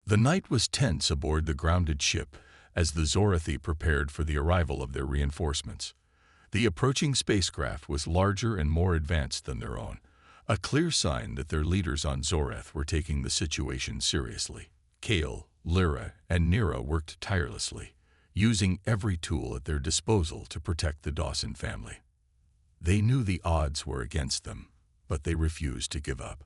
The night was tense aboard the grounded ship as the Zorathi prepared for the arrival of their reinforcements. The approaching spacecraft was larger and more advanced than their own, a clear sign that their leaders on Zorath were taking the situation seriously. Kale, Lyra, and Nira worked tirelessly, using every tool at their disposal to protect the Dawson family. They knew the odds were against them, but they refused to give up.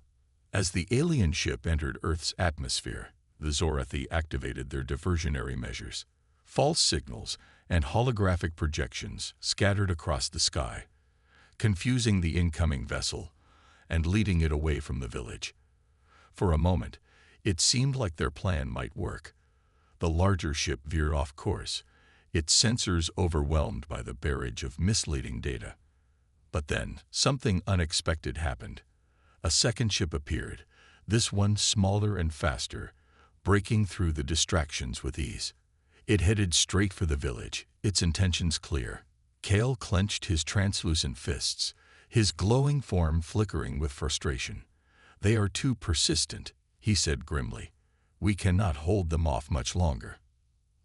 As the alien ship entered Earth's atmosphere, the Zorathi activated their diversionary measures. False signals and holographic projections scattered across the sky, confusing the incoming vessel and leading it away from the village. For a moment, it seemed like their plan might work. The larger ship veered off course, its sensors overwhelmed by the barrage of misleading data. But then, something unexpected happened. A second ship appeared, this one smaller and faster, breaking through the distractions with ease. It headed straight for the village, its intentions clear. Kale clenched his translucent fists, his glowing form flickering with frustration. "They are too persistent," he said grimly. "We cannot hold them off much longer."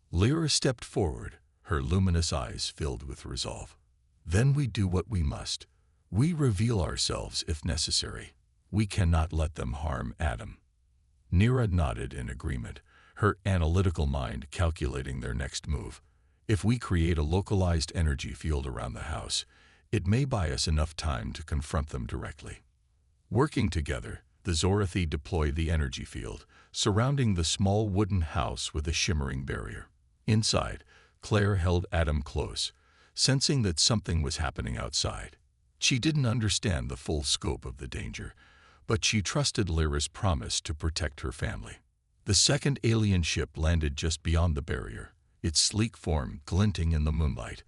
Lyra stepped forward, her luminous eyes filled with resolve. "Then we do what we must. We reveal ourselves if necessary. We cannot let them harm Adam." Nira nodded in agreement, her analytical mind calculating their next move. "If we create a localized energy field around the house, it may buy us enough time to confront them directly." Working together, the Zorathi deployed the energy field, surrounding the small wooden house with a shimmering barrier. Inside, Claire held Adam close, sensing that something was happening outside. She didn't understand the full scope of the danger, but she trusted Lyra's promise to protect her family. The second alien ship landed just beyond the barrier, its sleek form glinting in the moonlight.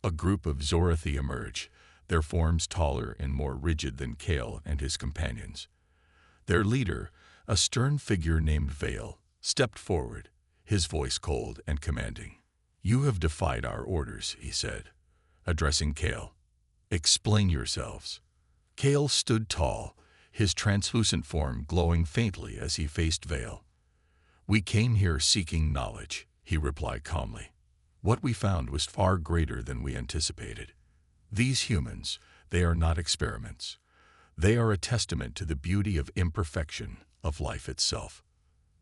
A group of Zorathi emerged, their forms taller and more rigid than Kale and his companions. Their leader, a stern figure named Vale, stepped forward, his voice cold and commanding. "You have defied our orders," he said, addressing Kale. "Explain yourselves." Kale stood tall, his translucent form glowing faintly as he faced Vale. "We came here seeking knowledge," he replied calmly. "What we found was far greater than we anticipated. These humans, they are not experiments. They are a testament to the beauty of imperfection, of life itself."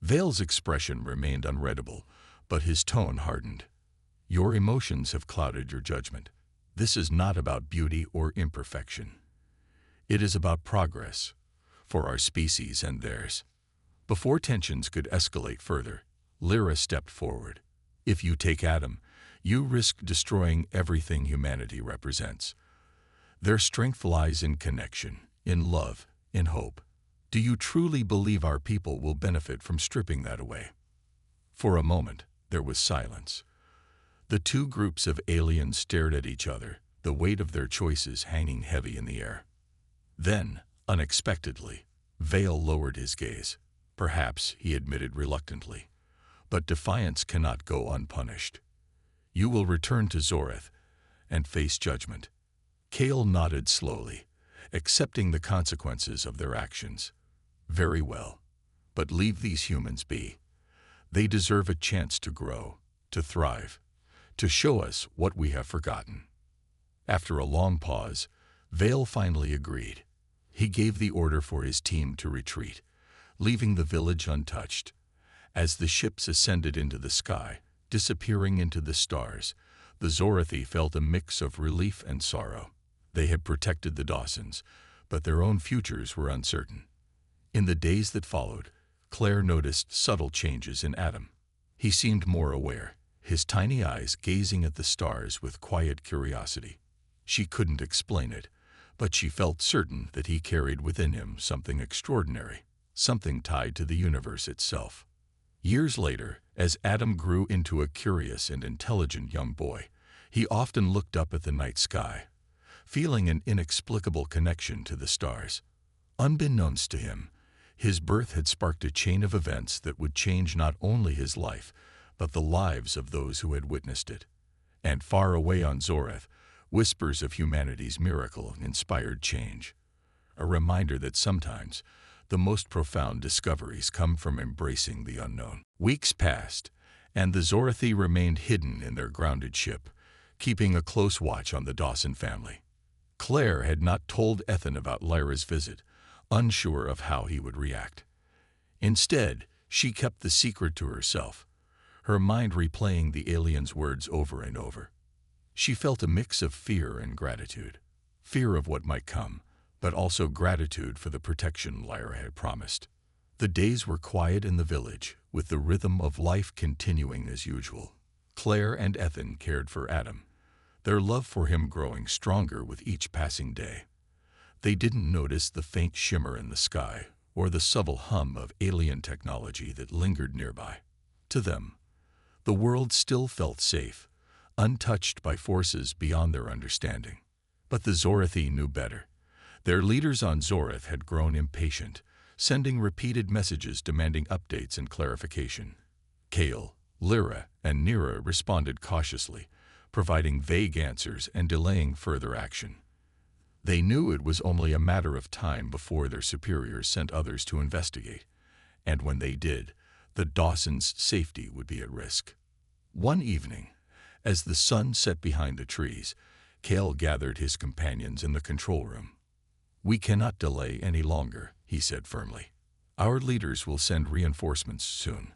Vale's expression remained unreadable, but his tone hardened. "Your emotions have clouded your judgment. This is not about beauty or imperfection. It is about progress, for our species and theirs." Before tensions could escalate further, Lyra stepped forward. "If you take Adam, you risk destroying everything humanity represents. Their strength lies in connection, in love, in hope. Do you truly believe our people will benefit from stripping that away?" For a moment, there was silence. The two groups of aliens stared at each other, the weight of their choices hanging heavy in the air. Then, unexpectedly, Vale lowered his gaze. "Perhaps," he admitted reluctantly, "but defiance cannot go unpunished. You will return to Zorath and face judgment." Kale nodded slowly, accepting the consequences of their actions. "Very well, but leave these humans be. They deserve a chance to grow, to thrive, to show us what we have forgotten." After a long pause, Vale finally agreed. He gave the order for his team to retreat, leaving the village untouched. As the ships ascended into the sky, disappearing into the stars, the Zorathi felt a mix of relief and sorrow. They had protected the Dawsons, but their own futures were uncertain. In the days that followed, Claire noticed subtle changes in Adam. He seemed more aware, his tiny eyes gazing at the stars with quiet curiosity. She couldn't explain it, but she felt certain that he carried within him something extraordinary, something tied to the universe itself. Years later, as Adam grew into a curious and intelligent young boy, he often looked up at the night sky, feeling an inexplicable connection to the stars. Unbeknownst to him, his birth had sparked a chain of events that would change not only his life, but the lives of those who had witnessed it. And far away on Zorath, whispers of humanity's miracle inspired change. A reminder that sometimes The most profound discoveries come from embracing the unknown. Weeks passed, and the Zorathi remained hidden in their grounded ship, keeping a close watch on the Dawson family. Claire had not told Ethan about Lyra's visit, unsure of how he would react. Instead, she kept the secret to herself, her mind replaying the alien's words over and over. She felt a mix of fear and gratitude. Fear of what might come, but also gratitude for the protection Lyra had promised. The days were quiet in the village, with the rhythm of life continuing as usual. Claire and Ethan cared for Adam, their love for him growing stronger with each passing day. They didn't notice the faint shimmer in the sky or the subtle hum of alien technology that lingered nearby. To them, the world still felt safe, untouched by forces beyond their understanding. But the Zorathi knew better. Their leaders on Zorath had grown impatient, sending repeated messages demanding updates and clarification. Kale, Lyra, and Nira responded cautiously, providing vague answers and delaying further action. They knew it was only a matter of time before their superiors sent others to investigate, and when they did, the Dawsons' safety would be at risk. One evening, as the sun set behind the trees, Kale gathered his companions in the control room. "We cannot delay any longer," he said firmly. "Our leaders will send reinforcements soon.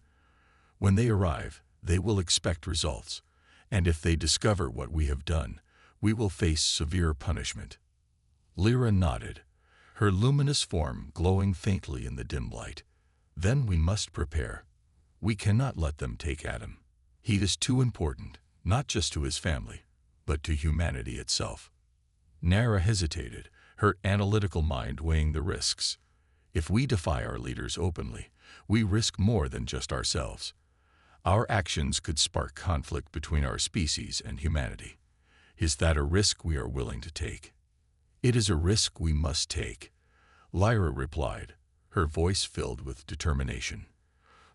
When they arrive, they will expect results, and if they discover what we have done, we will face severe punishment." Lyra nodded, her luminous form glowing faintly in the dim light. "Then we must prepare. We cannot let them take Adam. He is too important, not just to his family, but to humanity itself." Nara hesitated, her analytical mind weighing the risks. If we defy our leaders openly, we risk more than just ourselves. Our actions could spark conflict between our species and humanity. Is that a risk we are willing to take? "It is a risk we must take," Lyra replied, her voice filled with determination.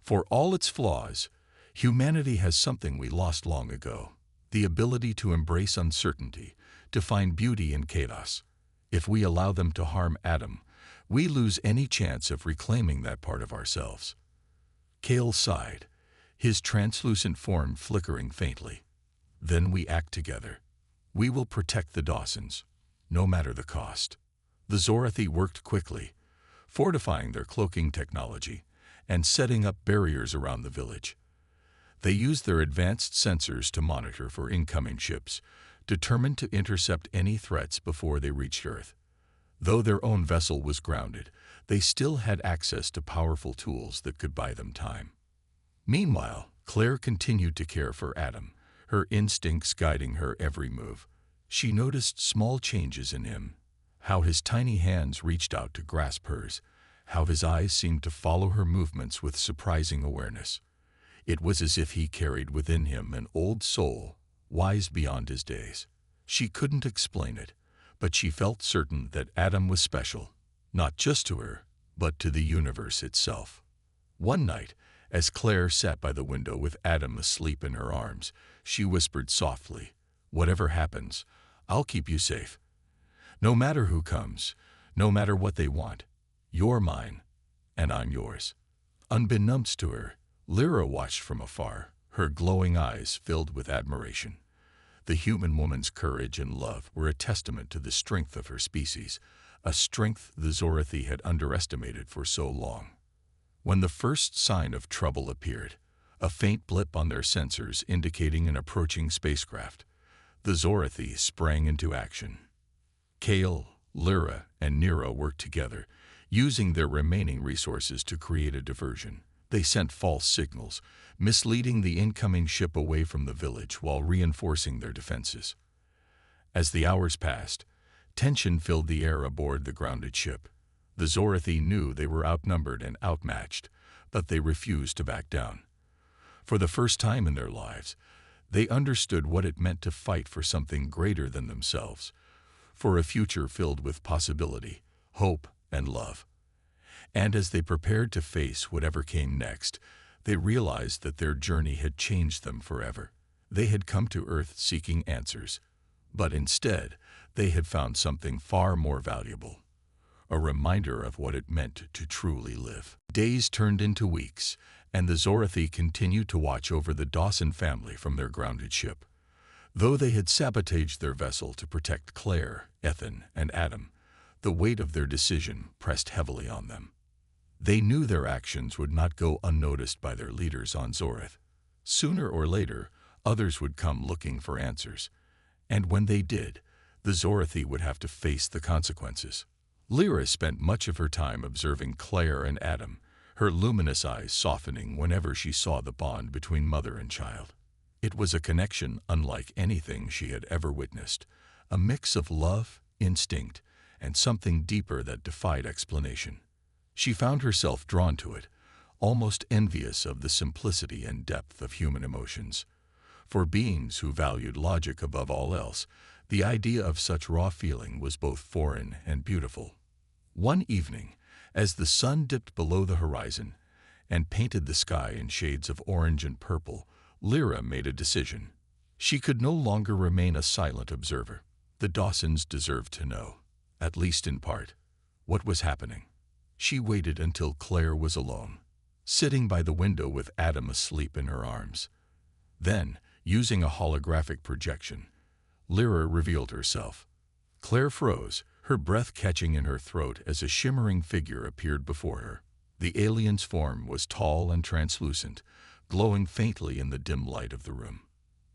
"For all its flaws, humanity has something we lost long ago: the ability to embrace uncertainty, to find beauty in chaos. If we allow them to harm Adam, we lose any chance of reclaiming that part of ourselves." Kale sighed, his translucent form flickering faintly. "Then we act together. We will protect the Dawsons, no matter the cost." The Zorathi worked quickly, fortifying their cloaking technology and setting up barriers around the village. They used their advanced sensors to monitor for incoming ships, determined to intercept any threats before they reached Earth. Though their own vessel was grounded, they still had access to powerful tools that could buy them time. Meanwhile, Claire continued to care for Adam, her instincts guiding her every move. She noticed small changes in him, how his tiny hands reached out to grasp hers, how his eyes seemed to follow her movements with surprising awareness. It was as if he carried within him an old soul, wise beyond his days. She couldn't explain it, but she felt certain that Adam was special, not just to her, but to the universe itself. One night, as Claire sat by the window with Adam asleep in her arms, she whispered softly, "Whatever happens, I'll keep you safe. No matter who comes, no matter what they want, you're mine, and I'm yours." Unbeknownst to her, Lyra watched from afar, her glowing eyes filled with admiration. The human woman's courage and love were a testament to the strength of her species, a strength the Zorathi had underestimated for so long. When the first sign of trouble appeared, a faint blip on their sensors indicating an approaching spacecraft, the Zorathi sprang into action. Kale, Lyra, and Nira worked together, using their remaining resources to create a diversion. They sent false signals, misleading the incoming ship away from the village while reinforcing their defenses. As the hours passed, tension filled the air aboard the grounded ship. The Zorathi knew they were outnumbered and outmatched, but they refused to back down. For the first time in their lives, they understood what it meant to fight for something greater than themselves, for a future filled with possibility, hope, and love. And as they prepared to face whatever came next, they realized that their journey had changed them forever. They had come to Earth seeking answers, but instead, they had found something far more valuable: a reminder of what it meant to truly live. Days turned into weeks, and the Zorathi continued to watch over the Dawson family from their grounded ship. Though they had sabotaged their vessel to protect Claire, Ethan, and Adam, the weight of their decision pressed heavily on them. They knew their actions would not go unnoticed by their leaders on Zorath. Sooner or later, others would come looking for answers, and when they did, the Zorathi would have to face the consequences. Lyra spent much of her time observing Claire and Adam, her luminous eyes softening whenever she saw the bond between mother and child. It was a connection unlike anything she had ever witnessed, a mix of love, instinct, and something deeper that defied explanation. She found herself drawn to it, almost envious of the simplicity and depth of human emotions. For beings who valued logic above all else, the idea of such raw feeling was both foreign and beautiful. One evening, as the sun dipped below the horizon and painted the sky in shades of orange and purple, Lyra made a decision. She could no longer remain a silent observer. The Dawsons deserved to know, at least in part, what was happening. She waited until Claire was alone, sitting by the window with Adam asleep in her arms. Then, using a holographic projection, Lyra revealed herself. Claire froze, her breath catching in her throat as a shimmering figure appeared before her. The alien's form was tall and translucent, glowing faintly in the dim light of the room.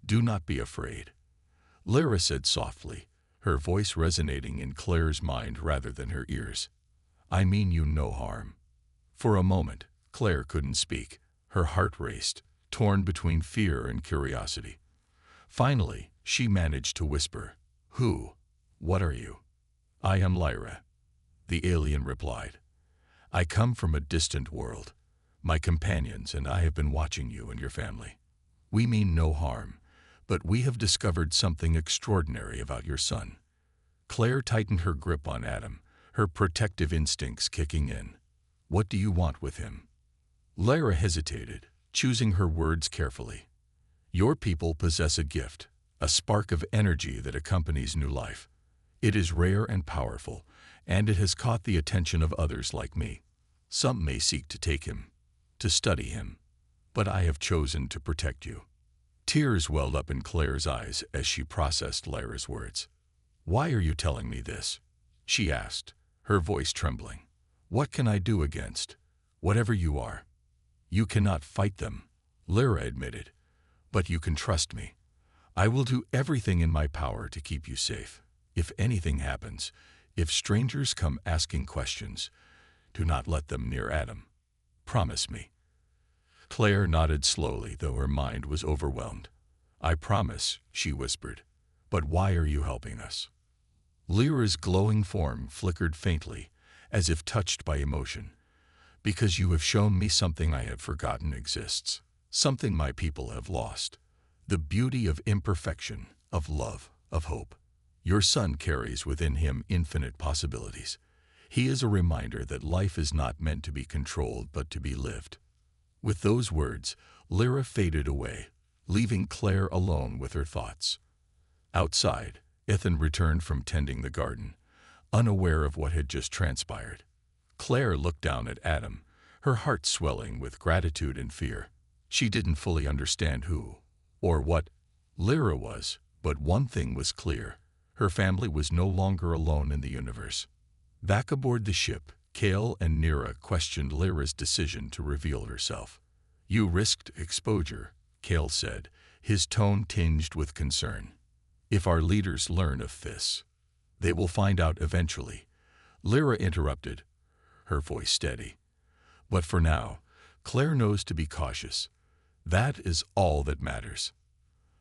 "Do not be afraid," Lyra said softly, her voice resonating in Claire's mind rather than her ears. "I mean you no harm." For a moment, Claire couldn't speak. Her heart raced, torn between fear and curiosity. Finally, she managed to whisper, "Who? What are you?" "I am Lyra," the alien replied. "I come from a distant world. My companions and I have been watching you and your family. We mean no harm, but we have discovered something extraordinary about your son." Claire tightened her grip on Adam, her protective instincts kicking in. "What do you want with him?" Lyra hesitated, choosing her words carefully. "Your people possess a gift, a spark of energy that accompanies new life. It is rare and powerful, and it has caught the attention of others like me. Some may seek to take him, to study him, but I have chosen to protect you." Tears welled up in Claire's eyes as she processed Lyra's words. "Why are you telling me this?" she asked, her voice trembling. "What can I do against whatever you are?" "You cannot fight them," Lyra admitted, "but you can trust me. I will do everything in my power to keep you safe. If anything happens, if strangers come asking questions, do not let them near Adam. Promise me." Claire nodded slowly, though her mind was overwhelmed. "I promise," she whispered. "But why are you helping us?" Lyra's glowing form flickered faintly, as if touched by emotion. "Because you have shown me something I had forgotten exists, something my people have lost. The beauty of imperfection, of love, of hope. Your son carries within him infinite possibilities. He is a reminder that life is not meant to be controlled but to be lived." With those words, Lyra faded away, leaving Claire alone with her thoughts. Outside, Ethan returned from tending the garden, unaware of what had just transpired. Claire looked down at Adam, her heart swelling with gratitude and fear. She didn't fully understand who or what Lyra was, but one thing was clear: her family was no longer alone in the universe. Back aboard the ship, Kale and Nira questioned Lyra's decision to reveal herself. "You risked exposure," Kale said, his tone tinged with concern. "If our leaders learn of this, they will find out eventually." Lyra interrupted, her voice steady. "But for now, Claire knows to be cautious. That is all that matters."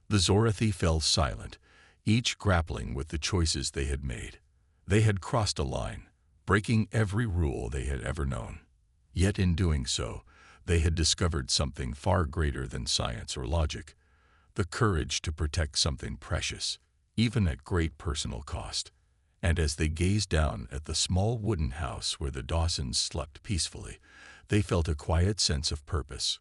The Zorathi fell silent, each grappling with the choices they had made. They had crossed a line, breaking every rule they had ever known. Yet in doing so, they had discovered something far greater than science or logic: the courage to protect something precious, even at great personal cost. And as they gazed down at the small wooden house where the Dawsons slept peacefully, they felt a quiet sense of purpose,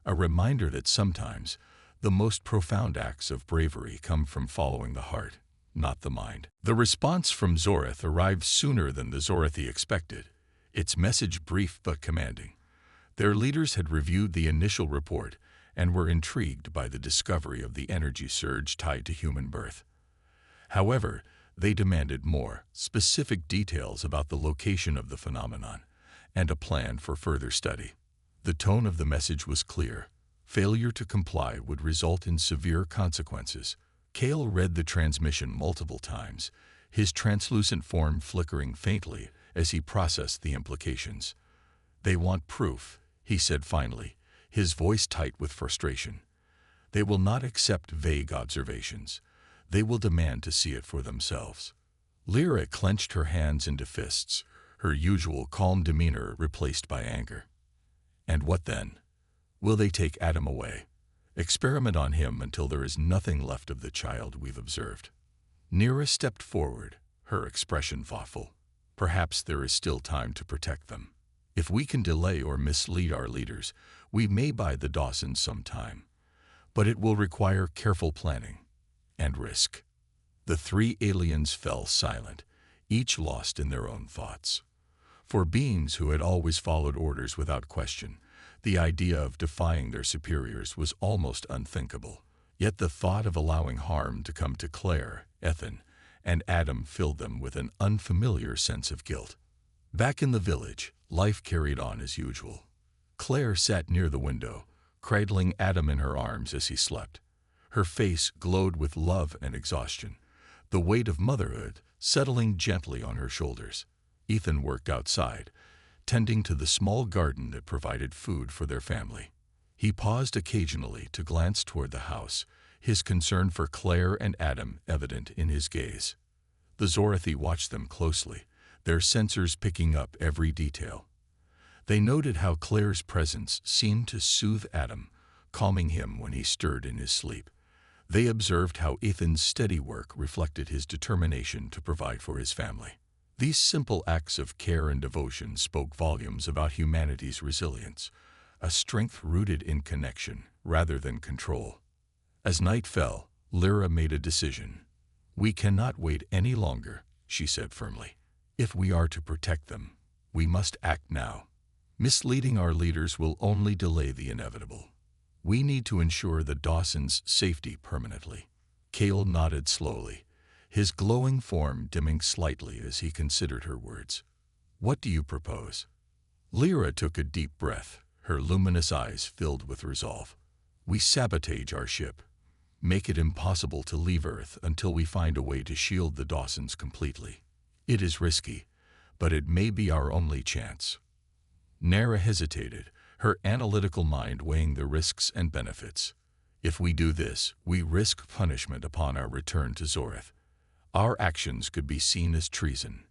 a reminder that sometimes the most profound acts of bravery come from following the heart. not the mind. The response from Zorith arrived sooner than the Zorathi expected, its message brief but commanding. Their leaders had reviewed the initial report and were intrigued by the discovery of the energy surge tied to human birth. However, they demanded more specific details about the location of the phenomenon and a plan for further study. The tone of the message was clear. Failure to comply would result in severe consequences. Kale read the transmission multiple times, his translucent form flickering faintly as he processed the implications. "They want proof," he said finally, his voice tight with frustration. "They will not accept vague observations. They will demand to see it for themselves." Lyra clenched her hands into fists, her usual calm demeanor replaced by anger. "And what then? Will they take Adam away? Experiment on him until there is nothing left of the child we've observed?" Nira stepped forward, her expression thoughtful. "Perhaps there is still time to protect them. If we can delay or mislead our leaders, we may buy the Dawsons some time. But it will require careful planning and risk." The three aliens fell silent, each lost in their own thoughts. For beings who had always followed orders without question, the idea of defying their superiors was almost unthinkable. Yet the thought of allowing harm to come to Claire, Ethan, and Adam filled them with an unfamiliar sense of guilt. Back in the village, life carried on as usual. Claire sat near the window, cradling Adam in her arms as he slept. Her face glowed with love and exhaustion, the weight of motherhood settling gently on her shoulders. Ethan worked outside, tending to the small garden that provided food for their family. He paused occasionally to glance toward the house, his concern for Claire and Adam evident in his gaze. The Zorathi watched them closely, their sensors picking up every detail. They noted how Claire's presence seemed to soothe Adam, calming him when he stirred in his sleep. They observed how Ethan's steady work reflected his determination to provide for his family. These simple acts of care and devotion spoke volumes about humanity's resilience, a strength rooted in connection rather than control. As night fell, Lyra made a decision. "We cannot wait any longer," she said firmly. "If we are to protect them, we must act now. Misleading our leaders will only delay the inevitable. We need to ensure the Dawsons' safety permanently." Cale nodded slowly, his glowing form dimming slightly as he considered her words. "What do you propose?" Lyra took a deep breath, her luminous eyes filled with resolve. "We sabotage our ship. Make it impossible to leave Earth until we find a way to shield the Dawsons completely. It is risky, but it may be our only chance." Nara hesitated, her analytical mind weighing the risks and benefits. "If we do this, we risk punishment upon our return to Zorith. Our actions could be seen as treason."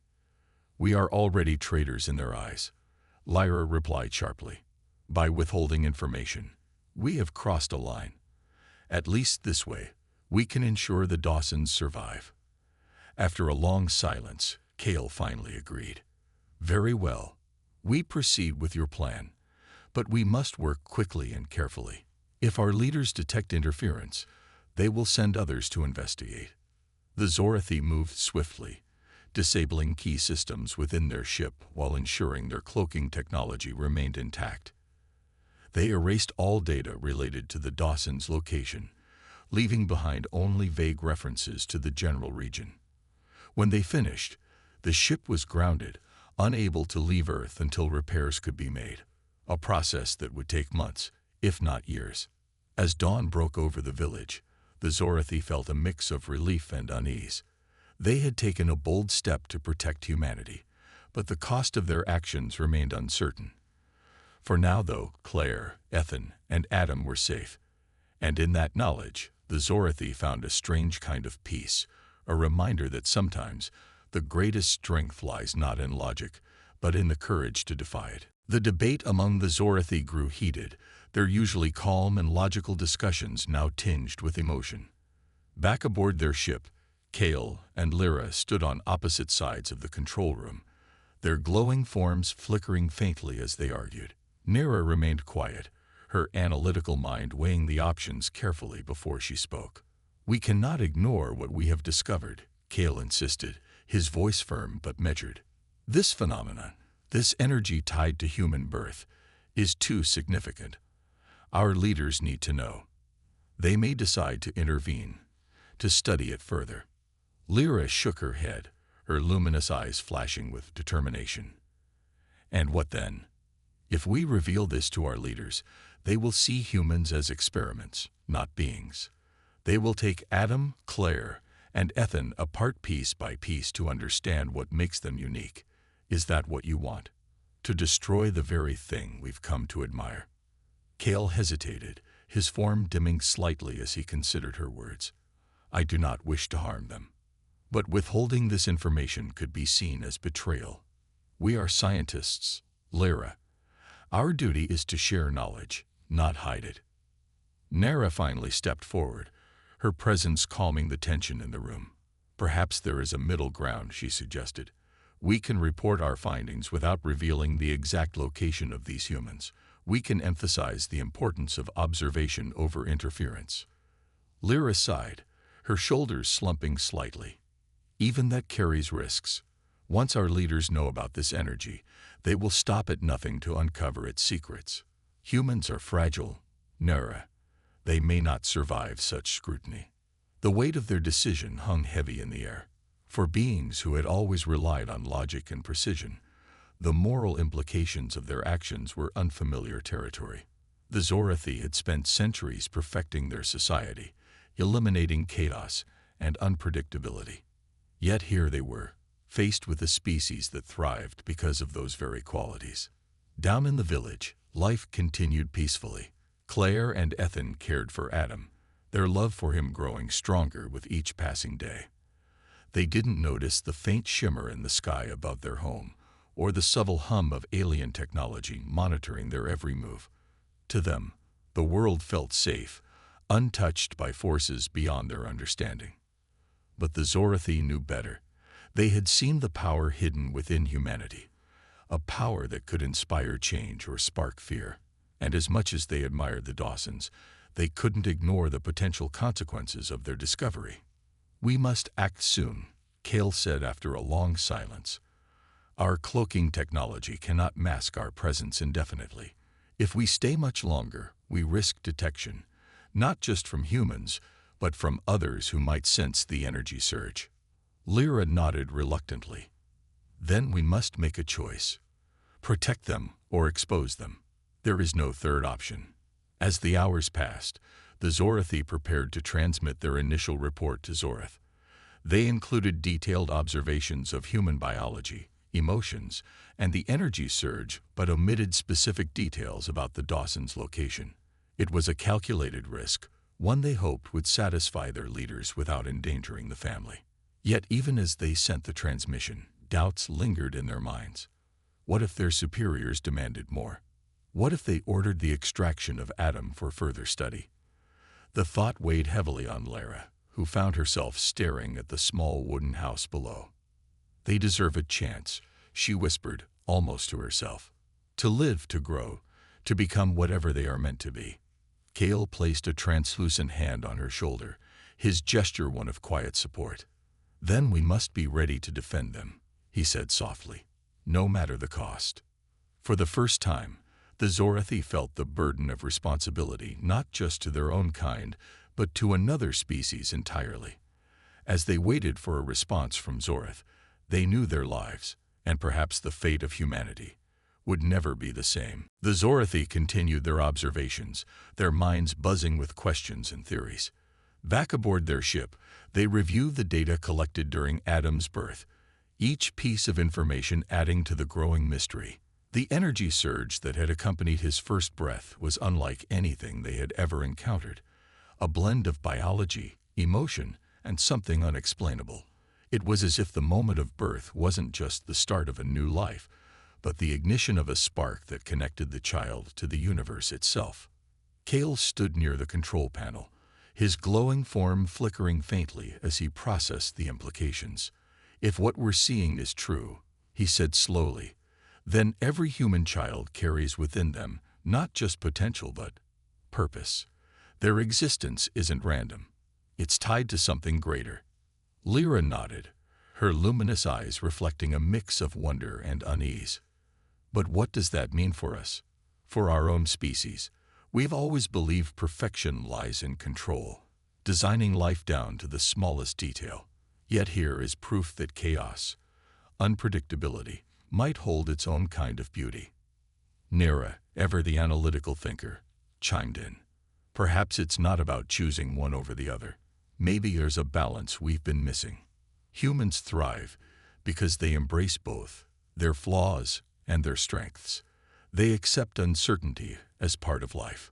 "We are already traitors in their eyes," Lyra replied sharply. "By withholding information, we have crossed a line. At least this way, we can ensure the Dawsons survive." After a long silence, Cale finally agreed. "Very well. We proceed with your plan, but we must work quickly and carefully. If our leaders detect interference, they will send others to investigate." The Zorathi moved swiftly, disabling key systems within their ship while ensuring their cloaking technology remained intact. They erased all data related to the Dawsons' location, leaving behind only vague references to the general region. When they finished, the ship was grounded, unable to leave Earth until repairs could be made, a process that would take months, if not years. As dawn broke over the village, the Zorathi felt a mix of relief and unease. They had taken a bold step to protect humanity, but the cost of their actions remained uncertain. For now, though, Claire, Ethan, and Adam were safe, and in that knowledge, the Zorathi found a strange kind of peace, a reminder that sometimes the greatest strength lies not in logic, but in the courage to defy it. The debate among the Zorathi grew heated, their usually calm and logical discussions now tinged with emotion. Back aboard their ship, Cale and Lyra stood on opposite sides of the control room, their glowing forms flickering faintly as they argued. Nira remained quiet, her analytical mind weighing the options carefully before she spoke. "We cannot ignore what we have discovered," Kale insisted, his voice firm but measured. This phenomenon, this energy tied to human birth, is too significant. Our leaders need to know. They may decide to intervene, to study it further. Lyra shook her head, her luminous eyes flashing with determination. And what then? If we reveal this to our leaders, they will see humans as experiments, not beings. They will take Adam, Claire, and Ethan apart piece by piece to understand what makes them unique. Is that what you want? To destroy the very thing we've come to admire? Kale hesitated, his form dimming slightly as he considered her words. I do not wish to harm them. But withholding this information could be seen as betrayal. We are scientists, Lyra. Our duty is to share knowledge, not hide it. Nara finally stepped forward, her presence calming the tension in the room. Perhaps there is a middle ground, she suggested. We can report our findings without revealing the exact location of these humans. We can emphasize the importance of observation over interference. Lyra sighed, her shoulders slumping slightly. Even that carries risks. Once our leaders know about this energy, they will stop at nothing to uncover its secrets. Humans are fragile, Nara. They may not survive such scrutiny. The weight of their decision hung heavy in the air. For beings who had always relied on logic and precision, the moral implications of their actions were unfamiliar territory. The Zorathi had spent centuries perfecting their society, eliminating chaos and unpredictability. Yet here they were, faced with a species that thrived because of those very qualities. Down in the village, life continued peacefully. Claire and Ethan cared for Adam, their love for him growing stronger with each passing day. They didn't notice the faint shimmer in the sky above their home, or the subtle hum of alien technology monitoring their every move. To them, the world felt safe, untouched by forces beyond their understanding. But the Zorathi knew better. They had seen the power hidden within humanity, a power that could inspire change or spark fear. And as much as they admired the Dawsons, they couldn't ignore the potential consequences of their discovery. We must act soon, Kale said after a long silence. Our cloaking technology cannot mask our presence indefinitely. If we stay much longer, we risk detection, not just from humans, but from others who might sense the energy surge. Lyra nodded reluctantly. Then we must make a choice. Protect them or expose them. There is no third option. As the hours passed, the Zorathi prepared to transmit their initial report to Zorath. They included detailed observations of human biology, emotions, and the energy surge, but omitted specific details about the Dawsons' location. It was a calculated risk, one they hoped would satisfy their leaders without endangering the family. Yet even as they sent the transmission, doubts lingered in their minds. What if their superiors demanded more? What if they ordered the extraction of Adam for further study? The thought weighed heavily on Lyra, who found herself staring at the small wooden house below. They deserve a chance, she whispered, almost to herself. To live, to grow, to become whatever they are meant to be. Kale placed a translucent hand on her shoulder, his gesture one of quiet support. Then we must be ready to defend them, he said softly, no matter the cost. For the first time, the Zorathi felt the burden of responsibility not just to their own kind, but to another species entirely. As they waited for a response from Zorath, they knew their lives, and perhaps the fate of humanity, would never be the same. The Zorathi continued their observations, their minds buzzing with questions and theories. Back aboard their ship, they reviewed the data collected during Adam's birth, each piece of information adding to the growing mystery. The energy surge that had accompanied his first breath was unlike anything they had ever encountered, a blend of biology, emotion, and something unexplainable. It was as if the moment of birth wasn't just the start of a new life, but the ignition of a spark that connected the child to the universe itself. Kale stood near the control panel, his glowing form flickering faintly as he processed the implications. If what we're seeing is true, he said slowly, then every human child carries within them not just potential but purpose. Their existence isn't random. It's tied to something greater. Lyra nodded, her luminous eyes reflecting a mix of wonder and unease. But what does that mean for us? For our own species, we've always believed perfection lies in control, designing life down to the smallest detail. Yet here is proof that chaos, unpredictability, might hold its own kind of beauty. Nira, ever the analytical thinker, chimed in. Perhaps it's not about choosing one over the other. Maybe there's a balance we've been missing. Humans thrive because they embrace both, their flaws and their strengths. They accept uncertainty as part of life.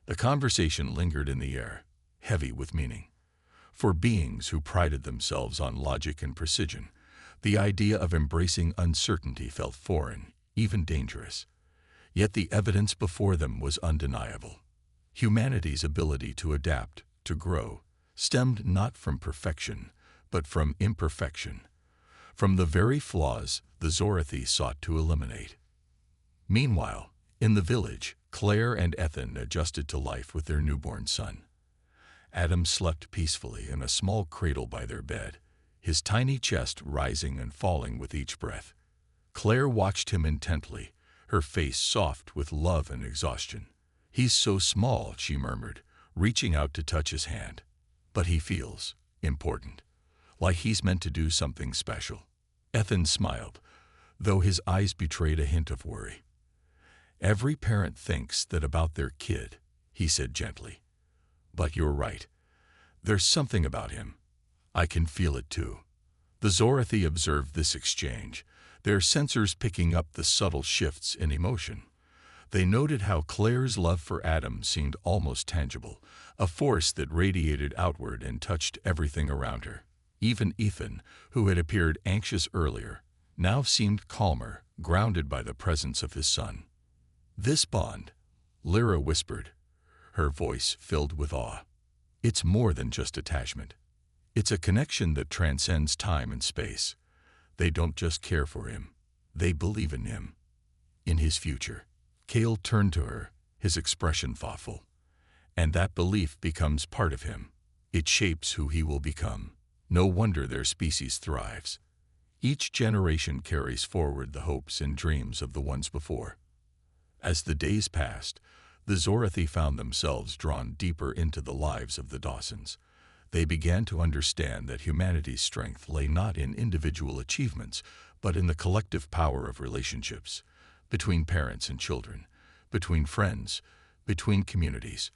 The conversation lingered in the air, heavy with meaning. For beings who prided themselves on logic and precision, the idea of embracing uncertainty felt foreign, even dangerous. Yet the evidence before them was undeniable. Humanity's ability to adapt, to grow, stemmed not from perfection, but from imperfection, from the very flaws the Zorathi sought to eliminate. Meanwhile, in the village, Claire and Ethan adjusted to life with their newborn son. Adam slept peacefully in a small cradle by their bed, his tiny chest rising and falling with each breath. Claire watched him intently, her face soft with love and exhaustion. "He's so small," she murmured, reaching out to touch his hand. "But he feels important, like he's meant to do something special." Ethan smiled, though his eyes betrayed a hint of worry. "Every parent thinks that about their kid," he said gently. "But you're right. There's something about him. I can feel it too." The Zorathi observed this exchange, their sensors picking up the subtle shifts in emotion. They noted how Claire's love for Adam seemed almost tangible, a force that radiated outward and touched everything around her. Even Ethan, who had appeared anxious earlier, now seemed calmer, grounded by the presence of his son. "This bond," Lyra whispered, her voice filled with awe. "It's more than just attachment. It's a connection that transcends time and space. They don't just care for him. They believe in him, in his future." Cale turned to her, his expression thoughtful. "And that belief becomes part of him. It shapes who he will become. No wonder their species thrives. Each generation carries forward the hopes and dreams of the ones before." As the days passed, the Zorathi found themselves drawn deeper into the lives of the Dawsons. They began to understand that humanity's strength lay not in individual achievements, but in the collective power of relationships, between parents and children, between friends, between communities.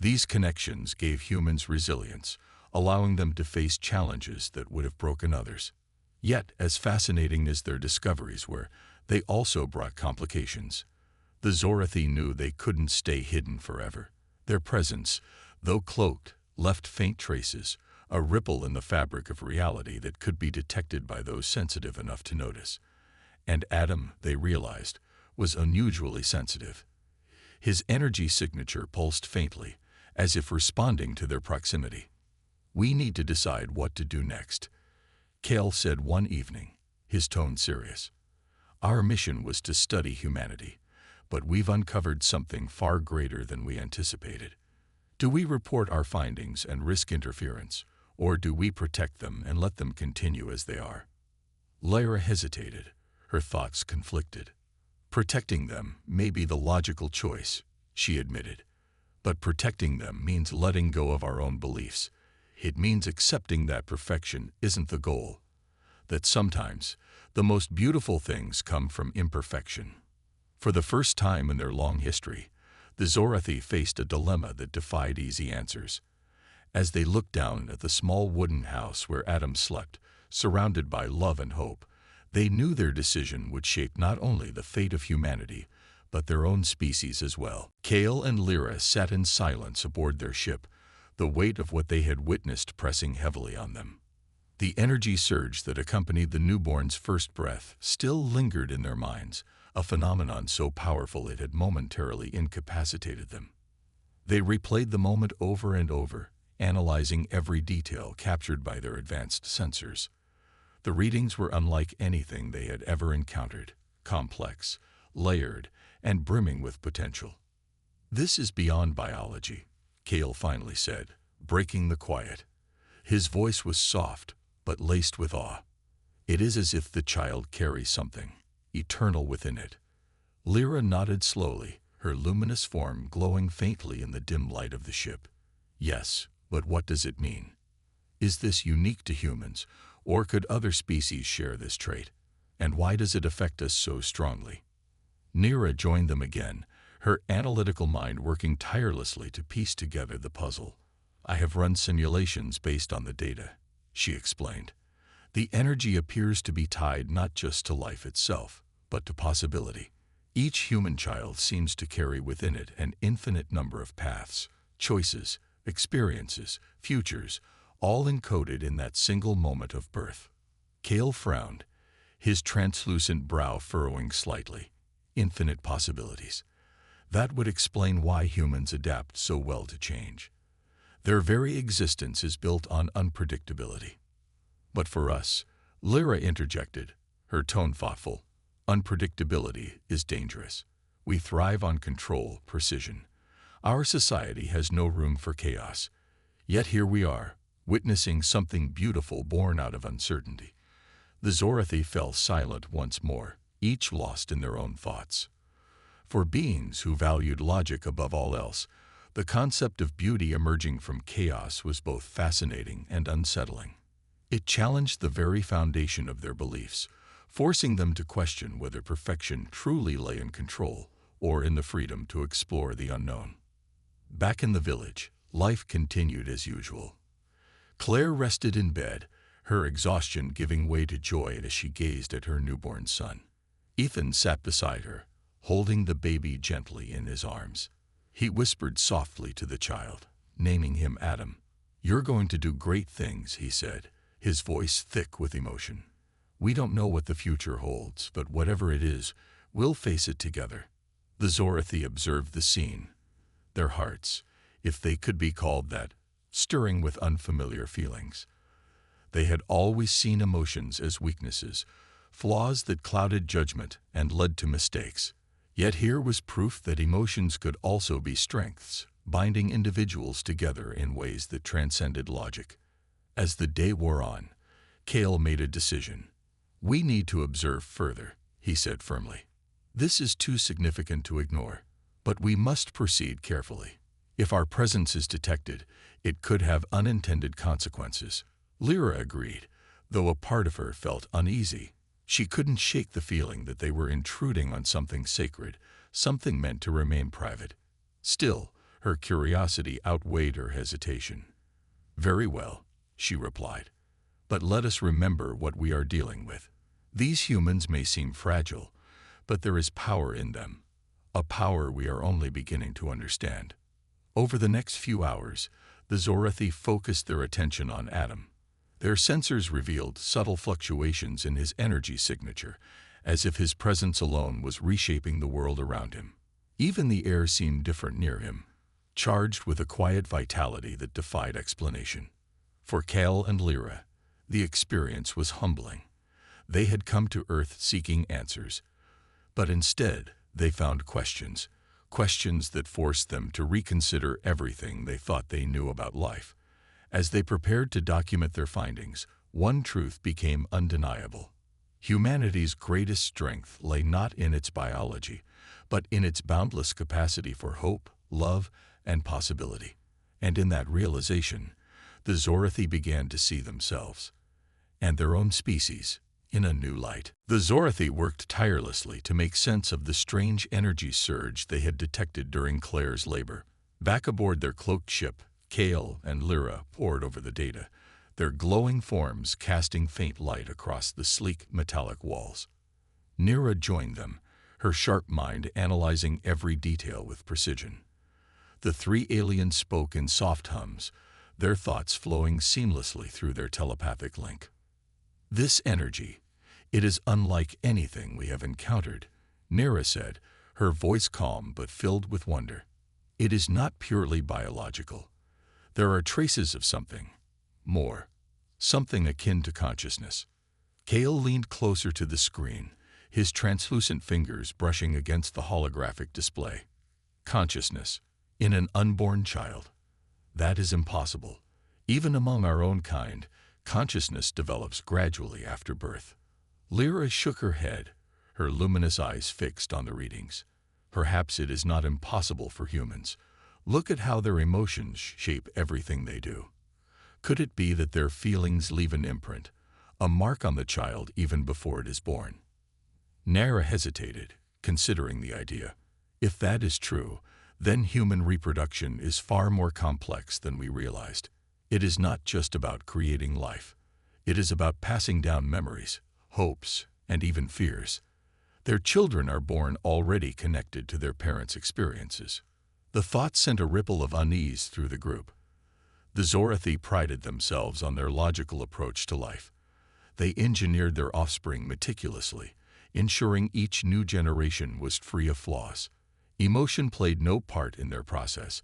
These connections gave humans resilience, allowing them to face challenges that would have broken others. Yet, as fascinating as their discoveries were, they also brought complications. The Zorathi knew they couldn't stay hidden forever. Their presence, though cloaked, left faint traces, a ripple in the fabric of reality that could be detected by those sensitive enough to notice. And Adam, they realized, was unusually sensitive. His energy signature pulsed faintly, as if responding to their proximity. "We need to decide what to do next," Cale said one evening, his tone serious. "Our mission was to study humanity, but we've uncovered something far greater than we anticipated. Do we report our findings and risk interference, or do we protect them and let them continue as they are?" Lyra hesitated, her thoughts conflicted. "Protecting them may be the logical choice," she admitted. "But protecting them means letting go of our own beliefs. It means accepting that perfection isn't the goal, that sometimes the most beautiful things come from imperfection." For the first time in their long history, the Zorathi faced a dilemma that defied easy answers. As they looked down at the small wooden house where Adam slept, surrounded by love and hope, they knew their decision would shape not only the fate of humanity, but their own species as well. Cale and Lyra sat in silence aboard their ship, the weight of what they had witnessed pressing heavily on them. The energy surge that accompanied the newborn's first breath still lingered in their minds, a phenomenon so powerful it had momentarily incapacitated them. They replayed the moment over and over, analyzing every detail captured by their advanced sensors. The readings were unlike anything they had ever encountered, complex, layered, and brimming with potential. "This is beyond biology," Cale finally said, breaking the quiet. His voice was soft, but laced with awe. It is as if the child carries something eternal within it. Lyra nodded slowly, her luminous form glowing faintly in the dim light of the ship. Yes, but what does it mean? Is this unique to humans, or could other species share this trait? And why does it affect us so strongly? Nira joined them again, her analytical mind working tirelessly to piece together the puzzle. I have run simulations based on the data, she explained. The energy appears to be tied not just to life itself, but to possibility. Each human child seems to carry within it an infinite number of paths, choices, experiences, futures, all encoded in that single moment of birth. Kale frowned, his translucent brow furrowing slightly. Infinite possibilities. That would explain why humans adapt so well to change. Their very existence is built on unpredictability. But for us, Lyra interjected, her tone thoughtful, unpredictability is dangerous. We thrive on control, precision. Our society has no room for chaos. Yet here we are, witnessing something beautiful born out of uncertainty. The Zorathi fell silent once more, each lost in their own thoughts. For beings who valued logic above all else, the concept of beauty emerging from chaos was both fascinating and unsettling. It challenged the very foundation of their beliefs, forcing them to question whether perfection truly lay in control or in the freedom to explore the unknown. Back in the village, life continued as usual. Claire rested in bed, her exhaustion giving way to joy as she gazed at her newborn son. Ethan sat beside her, holding the baby gently in his arms. He whispered softly to the child, naming him Adam. "You're going to do great things," he said, his voice thick with emotion. "We don't know what the future holds, but whatever it is, we'll face it together." The Zorathi observed the scene, their hearts, if they could be called that, stirring with unfamiliar feelings. They had always seen emotions as weaknesses, flaws that clouded judgment and led to mistakes. Yet here was proof that emotions could also be strengths, binding individuals together in ways that transcended logic. As the day wore on, Kale made a decision. "We need to observe further," he said firmly. "This is too significant to ignore, but we must proceed carefully. If our presence is detected, it could have unintended consequences." Lyra agreed, though a part of her felt uneasy. She couldn't shake the feeling that they were intruding on something sacred, something meant to remain private. Still, her curiosity outweighed her hesitation. "Very well," she replied. "But let us remember what we are dealing with. These humans may seem fragile, but there is power in them, a power we are only beginning to understand." Over the next few hours, the Zorathi focused their attention on Adam. Their sensors revealed subtle fluctuations in his energy signature, as if his presence alone was reshaping the world around him. Even the air seemed different near him, charged with a quiet vitality that defied explanation. For Kale and Lyra, the experience was humbling. They had come to Earth seeking answers, but instead they found questions that forced them to reconsider everything they thought they knew about life. As they prepared to document their findings, one truth became undeniable. Humanity's greatest strength lay not in its biology, but in its boundless capacity for hope, love, and possibility. And in that realization, the Zorathi began to see themselves, and their own species, in a new light. The Zorathi worked tirelessly to make sense of the strange energy surge they had detected during Claire's labor. Back aboard their cloaked ship, Kale and Lyra pored over the data, their glowing forms casting faint light across the sleek metallic walls. Nira joined them, her sharp mind analyzing every detail with precision. The three aliens spoke in soft hums, their thoughts flowing seamlessly through their telepathic link. "This energy, it is unlike anything we have encountered," Nira said, her voice calm but filled with wonder. "It is not purely biological. There are traces of something more, something akin to consciousness." Kale leaned closer to the screen, his translucent fingers brushing against the holographic display. "Consciousness in an unborn child. That is impossible. Even among our own kind, Consciousness develops gradually after birth. Lyra shook her head, her luminous eyes fixed on the readings. Perhaps it is not impossible for humans. Look at how their emotions shape everything they do. Could it be that their feelings leave an imprint, a mark on the child even before it is born? Nara hesitated, considering the idea. If that is true, then human reproduction is far more complex than we realized. It is not just about creating life. It is about passing down memories, hopes, and even fears. Their children are born already connected to their parents' experiences. The thought sent a ripple of unease through the group. The Zorathi prided themselves on their logical approach to life. They engineered their offspring meticulously, ensuring each new generation was free of flaws. Emotion played no part in their process.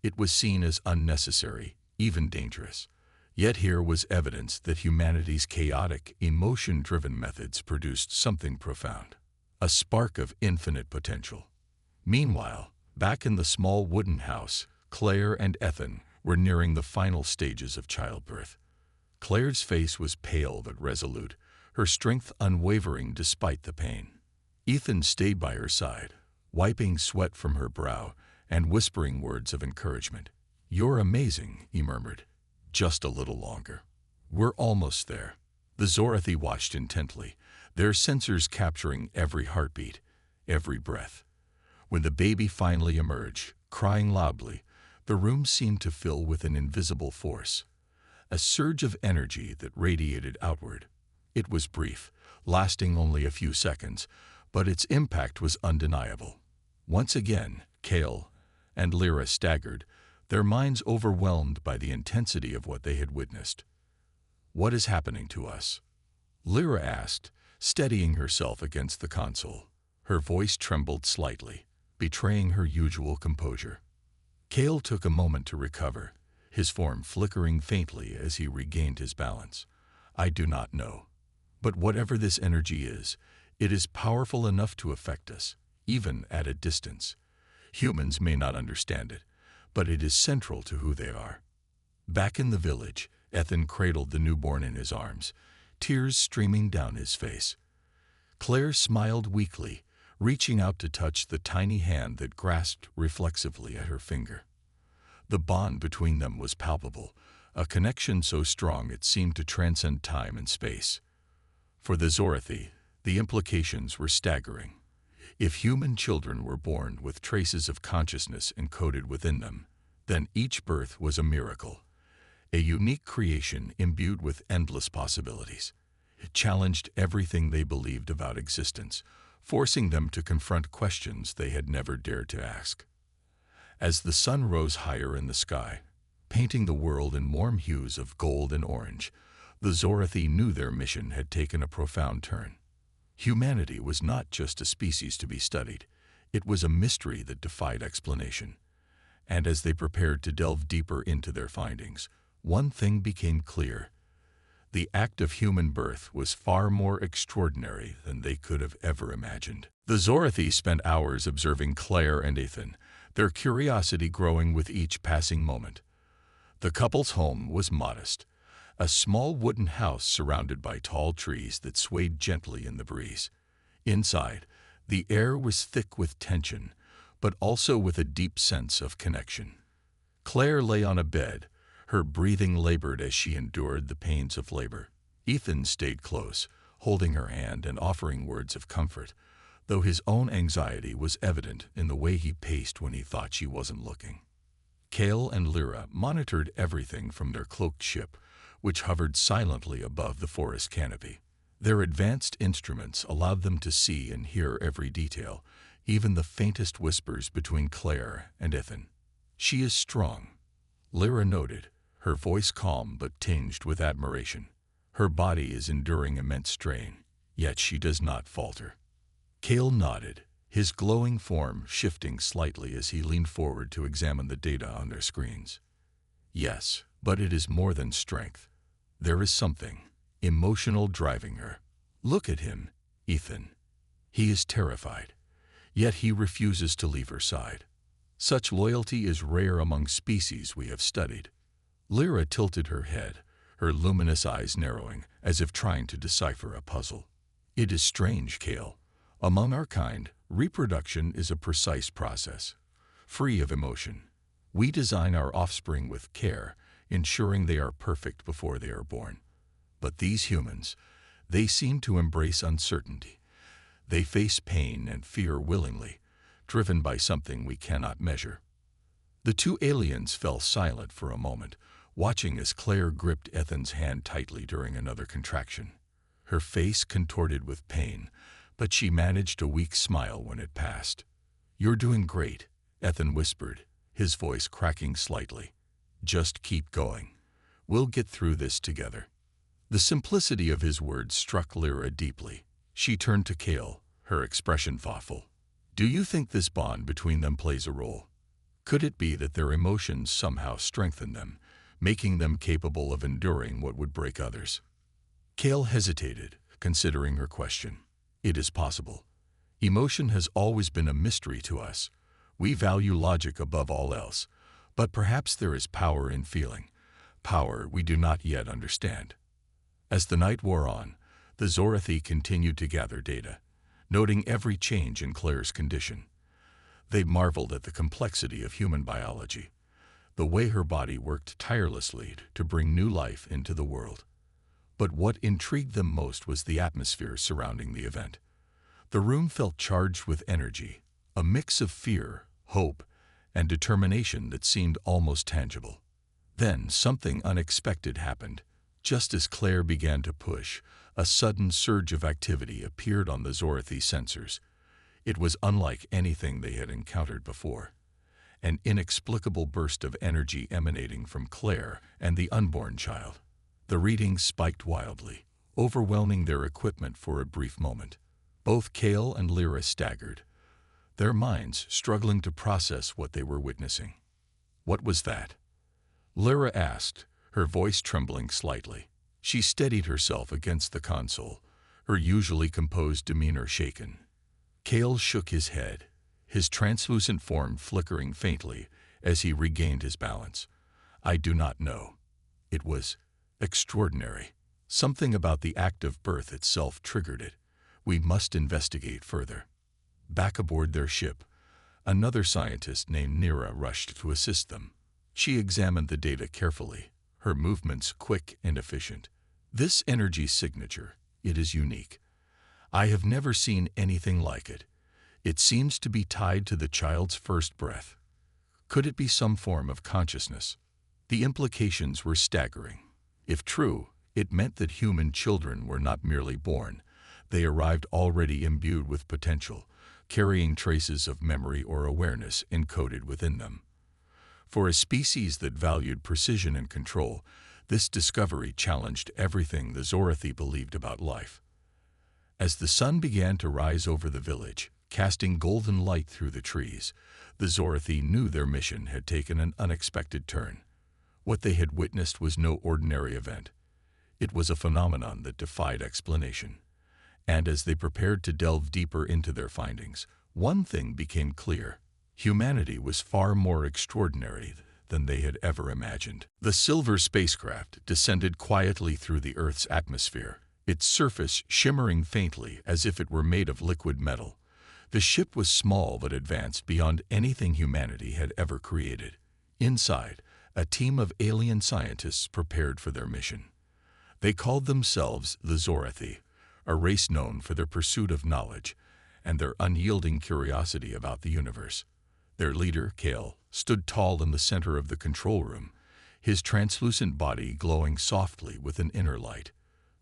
It was seen as unnecessary, even dangerous. Yet here was evidence that humanity's chaotic, emotion-driven methods produced something profound, a spark of infinite potential. Meanwhile, back in the small wooden house, Claire and Ethan were nearing the final stages of childbirth. Claire's face was pale but resolute, her strength unwavering despite the pain. Ethan stayed by her side, wiping sweat from her brow and whispering words of encouragement. "You're amazing," he murmured. "Just a little longer. We're almost there." The Zorathi watched intently, their sensors capturing every heartbeat, every breath. When the baby finally emerged, crying loudly, the room seemed to fill with an invisible force, a surge of energy that radiated outward. It was brief, lasting only a few seconds, but its impact was undeniable. Once again, Kale and Lyra staggered, their minds overwhelmed by the intensity of what they had witnessed. "What is happening to us?" Lyra asked, steadying herself against the console. Her voice trembled slightly, betraying her usual composure. Kale took a moment to recover, his form flickering faintly as he regained his balance. "I do not know. But whatever this energy is, it is powerful enough to affect us, even at a distance. Humans may not understand it, but it is central to who they are." Back in the village, Ethan cradled the newborn in his arms, tears streaming down his face. Claire smiled weakly, reaching out to touch the tiny hand that grasped reflexively at her finger. The bond between them was palpable, a connection so strong it seemed to transcend time and space. For the Zorathi, the implications were staggering. If human children were born with traces of consciousness encoded within them, then each birth was a miracle, a unique creation imbued with endless possibilities. It challenged everything they believed about existence, forcing them to confront questions they had never dared to ask. As the sun rose higher in the sky, painting the world in warm hues of gold and orange, the Zorathi knew their mission had taken a profound turn. Humanity was not just a species to be studied, it was a mystery that defied explanation. And as they prepared to delve deeper into their findings, one thing became clear. The act of human birth was far more extraordinary than they could have ever imagined. The Zorathi spent hours observing Claire and Ethan, their curiosity growing with each passing moment. The couple's home was modest, a small wooden house surrounded by tall trees that swayed gently in the breeze. Inside, the air was thick with tension, but also with a deep sense of connection. Claire lay on a bed, her breathing labored as she endured the pains of labor. Ethan stayed close, holding her hand and offering words of comfort, though his own anxiety was evident in the way he paced when he thought she wasn't looking. Kale and Lyra monitored everything from their cloaked ship, which hovered silently above the forest canopy. Their advanced instruments allowed them to see and hear every detail, even the faintest whispers between Claire and Ethan. "She is strong," Lyra noted, her voice calm but tinged with admiration. "Her body is enduring immense strain, yet she does not falter." Kale nodded, his glowing form shifting slightly as he leaned forward to examine the data on their screens. "Yes, but it is more than strength. There is something emotional driving her. Look at him, Ethan. He is terrified, yet he refuses to leave her side. Such loyalty is rare among species we have studied." Lyra tilted her head, her luminous eyes narrowing as if trying to decipher a puzzle. "It is strange, Kale. Among our kind, reproduction is a precise process, free of emotion. We design our offspring with care, ensuring they are perfect before they are born. But these humans, they seem to embrace uncertainty. They face pain and fear willingly, driven by something we cannot measure." The two aliens fell silent for a moment, watching as Claire gripped Ethan's hand tightly during another contraction. Her face contorted with pain, but she managed a weak smile when it passed. "You're doing great," Ethan whispered, his voice cracking slightly. "Just keep going. We'll get through this together." The simplicity of his words struck Lyra deeply. She turned to Kale, her expression thoughtful. "Do you think this bond between them plays a role? Could it be that their emotions somehow strengthen them, making them capable of enduring what would break others?" Kale hesitated, considering her question. "It is possible. Emotion has always been a mystery to us. We value logic above all else, but perhaps there is power in feeling, power we do not yet understand." As the night wore on, the Zorathi continued to gather data, noting every change in Claire's condition. They marveled at the complexity of human biology, the way her body worked tirelessly to bring new life into the world. But what intrigued them most was the atmosphere surrounding the event. The room felt charged with energy, a mix of fear, hope, and determination that seemed almost tangible. Then something unexpected happened. Just as Claire began to push, a sudden surge of activity appeared on the Zorathi sensors. It was unlike anything they had encountered before. An inexplicable burst of energy emanating from Claire and the unborn child. The readings spiked wildly, overwhelming their equipment for a brief moment. Both Kale and Lyra staggered, their minds struggling to process what they were witnessing. "What was that?" Lyra asked, her voice trembling slightly. She steadied herself against the console, her usually composed demeanor shaken. Kale shook his head, his translucent form flickering faintly as he regained his balance. "I do not know. It was extraordinary. Something about the act of birth itself triggered it. We must investigate further." Back aboard their ship, another scientist named Nira rushed to assist them. She examined the data carefully, her movements quick and efficient. "This energy signature, it is unique. I have never seen anything like it. It seems to be tied to the child's first breath. Could it be some form of consciousness?" The implications were staggering. If true, it meant that human children were not merely born. They arrived already imbued with potential, carrying traces of memory or awareness encoded within them. For a species that valued precision and control, this discovery challenged everything the Zorathi believed about life. As the sun began to rise over the village, casting golden light through the trees, the Zorathi knew their mission had taken an unexpected turn. What they had witnessed was no ordinary event. It was a phenomenon that defied explanation. And as they prepared to delve deeper into their findings, one thing became clear. Humanity was far more extraordinary than they had ever imagined. The silver spacecraft descended quietly through the Earth's atmosphere, its surface shimmering faintly as if it were made of liquid metal. The ship was small but advanced beyond anything humanity had ever created. Inside, a team of alien scientists prepared for their mission. They called themselves the Zorathi, a race known for their pursuit of knowledge and their unyielding curiosity about the universe. Their leader, Kale, stood tall in the center of the control room, his translucent body glowing softly with an inner light.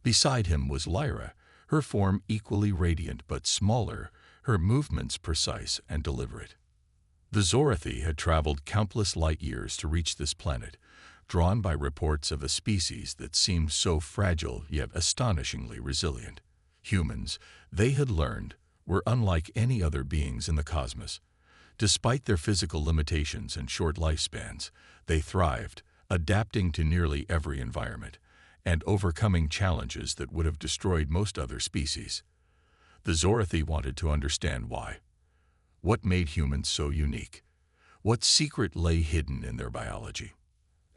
Beside him was Lyra, her form equally radiant but smaller, her movements precise and deliberate. The Zorathi had traveled countless light years to reach this planet, drawn by reports of a species that seemed so fragile yet astonishingly resilient. Humans, they had learned, were unlike any other beings in the cosmos. Despite their physical limitations and short lifespans, they thrived, adapting to nearly every environment and overcoming challenges that would have destroyed most other species. The Zorathi wanted to understand why. What made humans so unique? What secret lay hidden in their biology?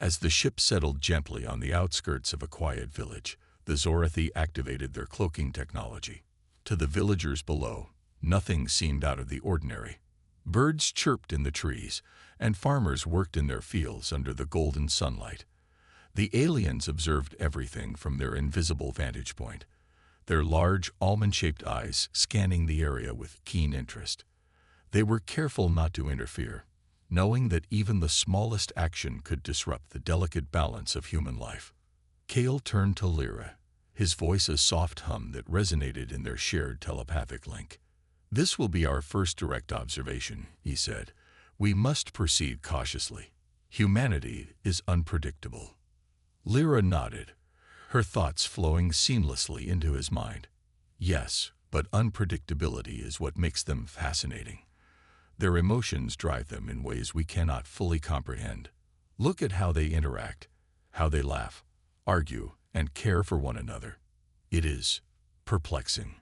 As the ship settled gently on the outskirts of a quiet village, the Zorathi activated their cloaking technology. To the villagers below, nothing seemed out of the ordinary. Birds chirped in the trees, and farmers worked in their fields under the golden sunlight. The aliens observed everything from their invisible vantage point, their large, almond-shaped eyes scanning the area with keen interest. They were careful not to interfere, knowing that even the smallest action could disrupt the delicate balance of human life. Kale turned to Lyra, his voice a soft hum that resonated in their shared telepathic link. "This will be our first direct observation," he said. "We must proceed cautiously. Humanity is unpredictable." Lyra nodded, her thoughts flowing seamlessly into his mind. Yes, but unpredictability is what makes them fascinating. Their emotions drive them in ways we cannot fully comprehend. Look at how they interact, how they laugh, argue, and care for one another. It is perplexing.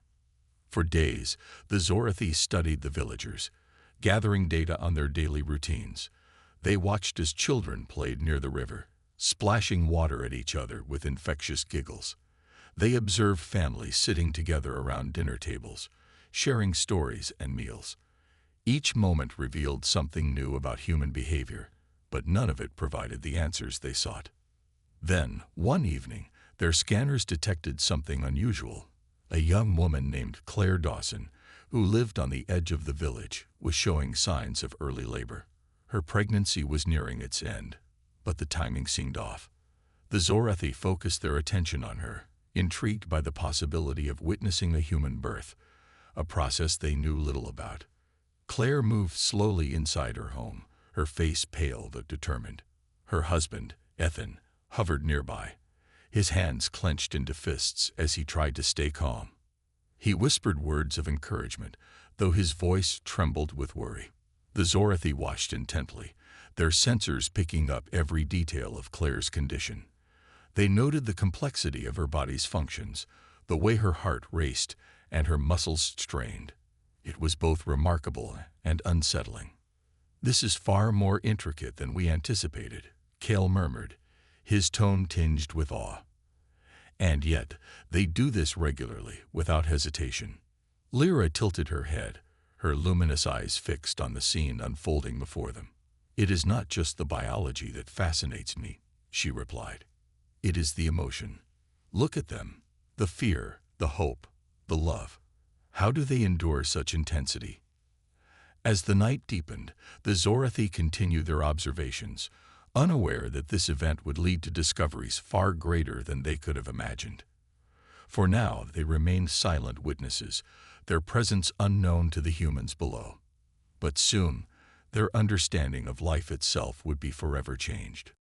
For days, the Zorathi studied the villagers, gathering data on their daily routines. They watched as children played near the river, splashing water at each other with infectious giggles. They observed families sitting together around dinner tables, sharing stories and meals. Each moment revealed something new about human behavior, but none of it provided the answers they sought. Then, one evening, their scanners detected something unusual. A young woman named Claire Dawson, who lived on the edge of the village, was showing signs of early labor. Her pregnancy was nearing its end, but the timing seemed off. The Zorathi focused their attention on her, intrigued by the possibility of witnessing a human birth, a process they knew little about. Claire moved slowly inside her home, her face pale but determined. Her husband, Ethan, hovered nearby, his hands clenched into fists as he tried to stay calm. He whispered words of encouragement, though his voice trembled with worry. The Zorathi watched intently, their sensors picking up every detail of Claire's condition. They noted the complexity of her body's functions, the way her heart raced and her muscles strained. It was both remarkable and unsettling. "This is far more intricate than we anticipated," Kale murmured, his tone tinged with awe. "And yet, they do this regularly, without hesitation." Lyra tilted her head, her luminous eyes fixed on the scene unfolding before them. "It is not just the biology that fascinates me," she replied. "It is the emotion. Look at them, the fear, the hope, the love. How do they endure such intensity?" As the night deepened, the Zorathi continued their observations, unaware that this event would lead to discoveries far greater than they could have imagined. For now, they remained silent witnesses, their presence unknown to the humans below. But soon, their understanding of life itself would be forever changed.